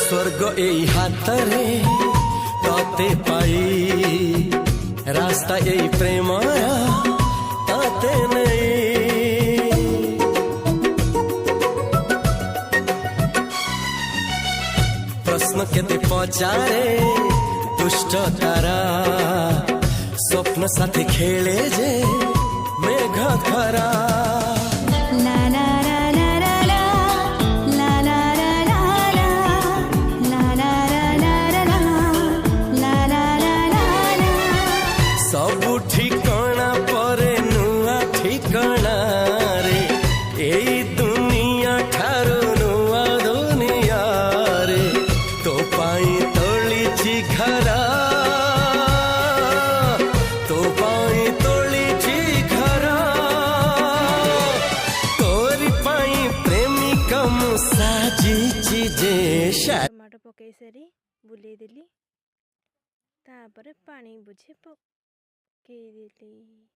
स्वर्ग एई हातरे तते पाई रास्ता एई प्रेमरा तते नहीं। प्रश्न केते पचारे दुष्ट तारा स्वप्न साथी खेले जे मेघ खरा। सबु ठिकाना परे नुआ ठिकाना रे एई दुनिया ठारू नुआ दुनिया रे तो पाई तोलिछि घरा तो पाई तोलिछि घरा तोरी पाई प्रेमिका मु साजिछि जे। टमाटो पकई सारी बुले देली तापर पानी बुझे पकई देली।